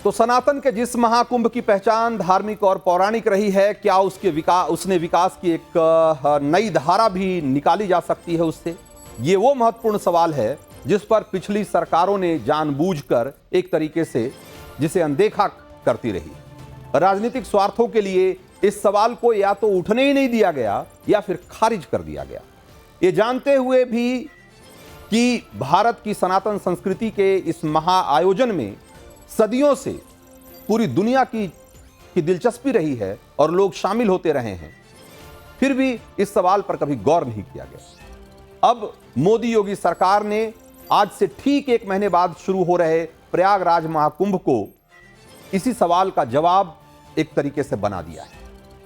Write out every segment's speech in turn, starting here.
तो सनातन के जिस महाकुंभ की पहचान धार्मिक और पौराणिक रही है, क्या उसने विकास की एक नई धारा भी निकाली जा सकती है उससे? ये वो महत्वपूर्ण सवाल है जिस पर पिछली सरकारों ने जानबूझकर एक तरीके से जिसे अनदेखा करती रही। राजनीतिक स्वार्थों के लिए इस सवाल को या तो उठने ही नहीं दिया गया या फिर खारिज कर दिया गया, ये जानते हुए भी कि भारत की सनातन संस्कृति के इस महाआयोजन में सदियों से पूरी दुनिया की दिलचस्पी रही है और लोग शामिल होते रहे हैं, फिर भी इस सवाल पर कभी गौर नहीं किया गया। अब मोदी योगी सरकार ने आज से ठीक 1 महीने बाद शुरू हो रहे प्रयागराज महाकुंभ को इसी सवाल का जवाब एक तरीके से बना दिया है।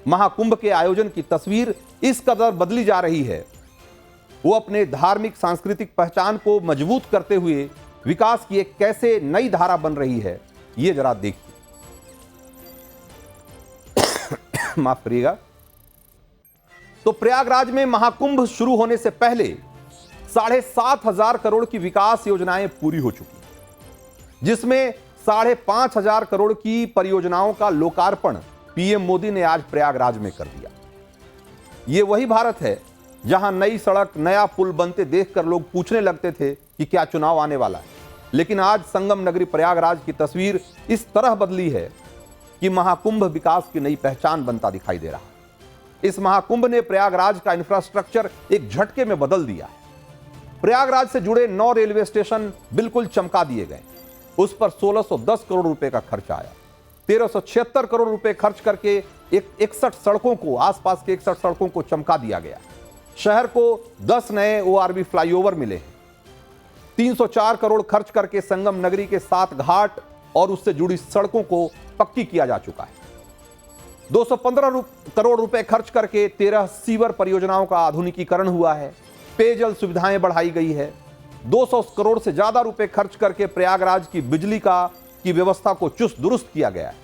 महाकुंभ के आयोजन की तस्वीर इस कदर बदली जा रही है, वो अपने धार्मिक सांस्कृतिक पहचान को मजबूत करते हुए विकास की एक कैसे नई धारा बन रही है, ये जरा देखिए। माफ करिएगा। तो प्रयागराज में महाकुंभ शुरू होने से पहले 7,500 करोड़ की विकास योजनाएं पूरी हो चुकी, जिसमें 5,500 करोड़ की परियोजनाओं का लोकार्पण पीएम मोदी ने आज प्रयागराज में कर दिया। यह वही भारत है जहां नई सड़क, नया पुल बनते देखकर लोग पूछने लगते थे कि क्या चुनाव आने वाला है। लेकिन आज संगम नगरी प्रयागराज की तस्वीर इस तरह बदली है कि महाकुंभ विकास की नई पहचान बनता दिखाई दे रहा है। इस महाकुंभ ने प्रयागराज का इंफ्रास्ट्रक्चर एक झटके में बदल दिया है। प्रयागराज से जुड़े 9 रेलवे स्टेशन बिल्कुल चमका दिए गए, उस पर 1610 करोड़ रुपए का खर्च आया। 1376 करोड़ रुपए खर्च करके 61 सड़कों को, आसपास के 61 सड़कों को चमका दिया गया। शहर को 10 नए ओआरबी फ्लाईओवर मिले हैं। 304 करोड़ खर्च करके संगम नगरी के 7 घाट और उससे जुड़ी सड़कों को पक्की किया जा चुका है। 215 करोड़ रुपए खर्च करके 13 सीवर परियोजनाओं का आधुनिकीकरण हुआ है। पेयजल सुविधाएं बढ़ाई गई है। 200 करोड़ से ज्यादा रुपए खर्च करके प्रयागराज की बिजली की व्यवस्था को चुस्त दुरुस्त किया गया है।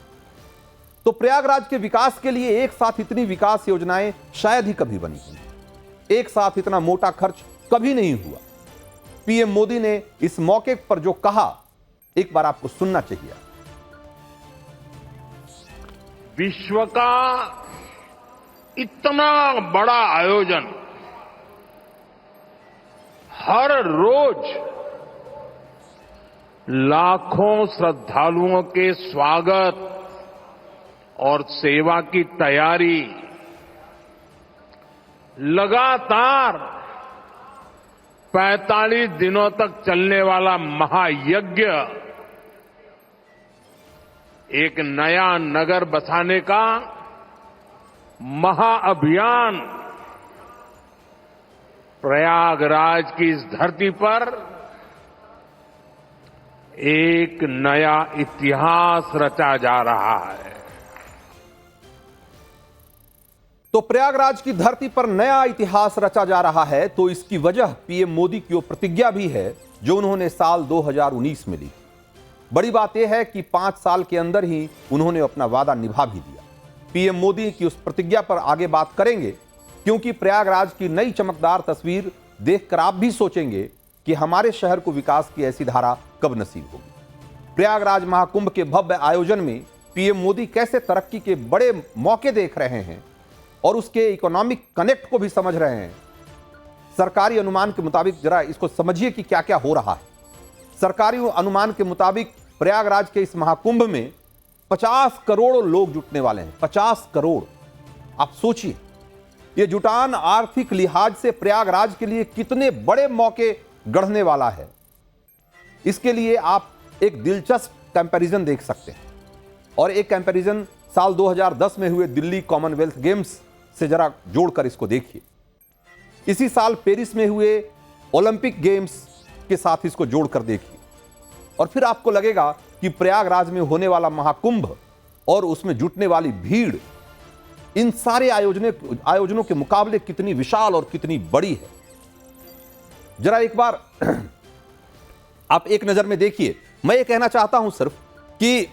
तो प्रयागराज के विकास के लिए एक साथ इतनी विकास योजनाएं शायद ही कभी बनी होंगी। एक साथ इतना मोटा खर्च कभी नहीं हुआ। पीएम मोदी ने इस मौके पर जो कहा, एक बार आपको सुनना चाहिए। विश्व का इतना बड़ा आयोजन हर रोज लाखों श्रद्धालुओं के स्वागत और सेवा की तैयारी, लगातार 45 दिनों तक चलने वाला महायज्ञ, एक नया नगर बसाने का महाअभियान प्रयागराज की इस धरती पर एक नया इतिहास रचा जा रहा है। तो प्रयागराज की धरती पर नया इतिहास रचा जा रहा है, तो इसकी वजह पीएम मोदी की वो प्रतिज्ञा भी है जो उन्होंने साल 2019 में ली। बड़ी बात यह है कि 5 साल के अंदर ही उन्होंने अपना वादा निभा भी दिया। पीएम मोदी की उस प्रतिज्ञा पर आगे बात करेंगे, क्योंकि प्रयागराज की नई चमकदार तस्वीर देखकर आप भी सोचेंगे कि हमारे शहर को विकास की ऐसी धारा कब नसीब होगी। प्रयागराज महाकुंभ के भव्य आयोजन में पीएम मोदी कैसे तरक्की के बड़े मौके देख रहे हैं और उसके इकोनॉमिक कनेक्ट को भी समझ रहे हैं। सरकारी अनुमान के मुताबिक जरा इसको समझिए कि क्या क्या हो रहा है। सरकारी अनुमान के मुताबिक प्रयागराज के इस महाकुंभ में 50 करोड़ लोग जुटने वाले हैं। 50 करोड़, आप सोचिए ये जुटान आर्थिक लिहाज से प्रयागराज के लिए कितने बड़े मौके गढ़ने वाला है। इसके लिए आप एक दिलचस्प कंपैरिजन देख सकते हैं, और एक कंपैरिजन साल 2010 में हुए दिल्ली कॉमनवेल्थ गेम्स से जरा जोड़कर इसको देखिए। इसी साल पेरिस में हुए ओलंपिक गेम्स के साथ इसको जोड़कर देखिए, और फिर आपको लगेगा कि प्रयागराज में होने वाला महाकुंभ और उसमें जुटने वाली भीड़ इन सारे आयोजनों के मुकाबले कितनी विशाल और कितनी बड़ी है। जरा एक बार आप एक नजर में देखिए। मैं ये कहना चाहता हूं सिर्फ कि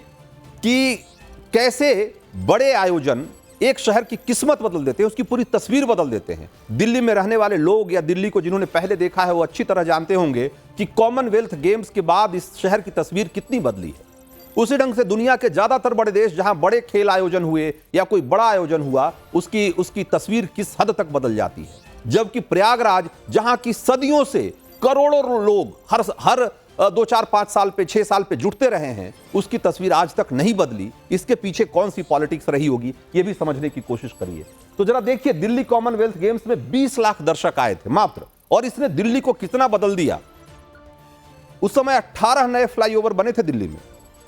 कैसे बड़े आयोजन एक शहर की किस्मत बदल देते हैं, उसकी पूरी तस्वीर बदल देते हैं। दिल्ली में रहने वाले लोग या दिल्ली को जिन्होंने पहले देखा है वो अच्छी तरह जानते होंगे कि कॉमनवेल्थ गेम्स के बाद इस शहर की तस्वीर कितनी बदली है। उसी ढंग से दुनिया के ज्यादातर बड़े देश जहां बड़े खेल आयोजन हुए या कोई बड़ा आयोजन हुआ, उसकी तस्वीर किस हद तक बदल जाती है। जबकि प्रयागराज, जहां की सदियों से करोड़ों लोग हर 2, 4, 5 साल पे, 6 साल पे जुटते रहे हैं, उसकी तस्वीर आज तक नहीं बदली। इसके पीछे कौन सी पॉलिटिक्स रही होगी, यह भी समझने की कोशिश करिए। तो जरा देखिए, दिल्ली कॉमनवेल्थ गेम्स में 20 लाख दर्शक आए थे मात्र, और इसने दिल्ली को कितना बदल दिया। उस समय 18 नए फ्लाईओवर बने थे दिल्ली में,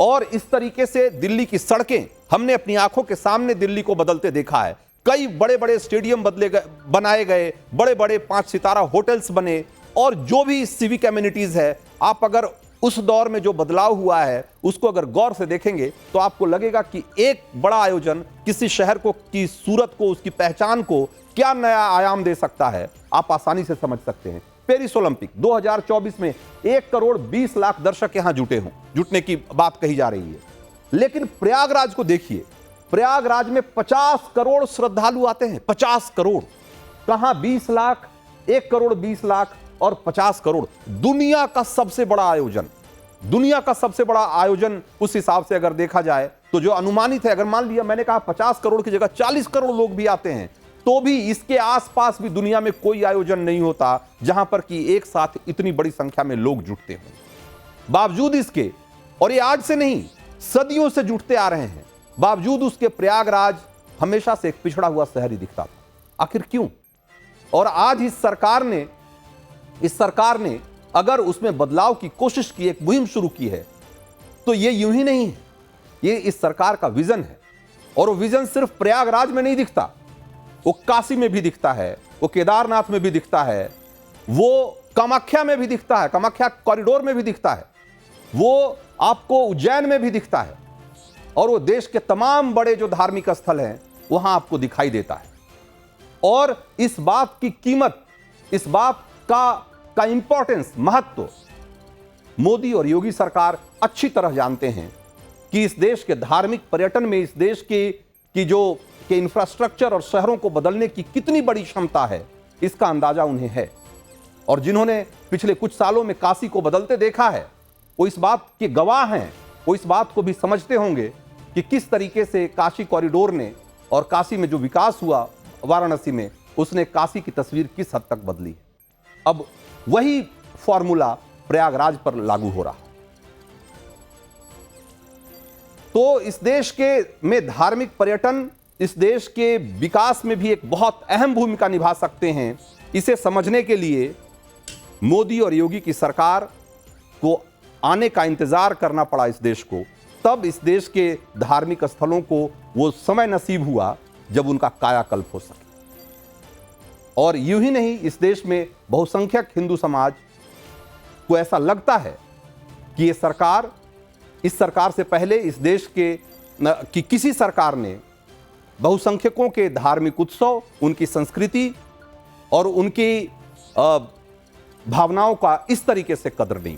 और इस तरीके से दिल्ली की सड़कें हमने अपनी आंखों के सामने दिल्ली को बदलते देखा है। कई बड़े बड़े स्टेडियम बनाए गए, बड़े बड़े 5 सितारा होटल्स बने, और जो भी सिविक एमिनिटीज है, आप अगर उस दौर में जो बदलाव हुआ है उसको अगर गौर से देखेंगे तो आपको लगेगा कि एक बड़ा आयोजन किसी शहर को, की सूरत को, उसकी पहचान को क्या नया आयाम दे सकता है, आप आसानी से समझ सकते हैं। पेरिस ओलंपिक 2024 में 1 करोड़ 20 लाख दर्शक यहां जुटने की बात कही जा रही है। लेकिन प्रयागराज को देखिए, प्रयागराज में 50 करोड़ श्रद्धालु आते हैं। 50 करोड़, कहां 20 लाख, 1 करोड़ 20 लाख और 50 करोड़। दुनिया का सबसे बड़ा आयोजन, दुनिया का सबसे बड़ा आयोजन उस हिसाब से अगर देखा जाए तो जो अनुमानित है, अगर मान लिया मैंने कहा 50 करोड़ की जगह 40 करोड़ लोग भी आते हैं, तो भी इसके आसपास भी दुनिया में कोई आयोजन नहीं होता जहां पर कि एक साथ इतनी बड़ी संख्या में लोग जुटते हों। बावजूद इसके, और ये आज से नहीं, सदियों से जुटते आ रहे हैं, बावजूद उसके प्रयागराज हमेशा से एक पिछड़ा हुआ शहर ही दिखता था। आखिर क्यों? और आज इस सरकार ने अगर उसमें बदलाव की कोशिश की, एक मुहिम शुरू की है, तो ये यूं ही नहीं है, ये इस सरकार का विजन है। और वो विजन सिर्फ प्रयागराज में नहीं दिखता, वो काशी में भी दिखता है, वो केदारनाथ में भी दिखता है, वो कामाख्या में भी दिखता है, कामाख्या कॉरिडोर में भी दिखता है, वो आपको उज्जैन में भी दिखता है, और वो देश के तमाम बड़े जो धार्मिक स्थल हैं वहां आपको दिखाई देता है। और इस बात की कीमत, इस बात का इंपॉर्टेंस, महत्व मोदी और योगी सरकार अच्छी तरह जानते हैं कि इस देश के धार्मिक पर्यटन में, इस देश के इंफ्रास्ट्रक्चर और शहरों को बदलने की कितनी बड़ी क्षमता है, इसका अंदाजा उन्हें है। और जिन्होंने पिछले कुछ सालों में काशी को बदलते देखा है, वो इस बात के गवाह हैं, वो इस बात को भी समझते होंगे कि किस तरीके से काशी कॉरिडोर ने और काशी में जो विकास हुआ वाराणसी में, उसने काशी की तस्वीर किस हद तक बदली है। अब वही फॉर्मूला प्रयागराज पर लागू हो रहा है। तो इस देश में धार्मिक पर्यटन इस देश के विकास में भी एक बहुत अहम भूमिका निभा सकते हैं। इसे समझने के लिए मोदी और योगी की सरकार को आने का इंतजार करना पड़ा इस देश को। तब इस देश के धार्मिक स्थलों को वो समय नसीब हुआ जब उनका कायाकल्प हो सके। और यूं ही नहीं, इस देश में बहुसंख्यक हिंदू समाज को ऐसा लगता है कि ये सरकार, इस सरकार से पहले इस देश की किसी सरकार ने बहुसंख्यकों के धार्मिक उत्सव, उनकी संस्कृति और उनकी भावनाओं का इस तरीके से कदर नहीं।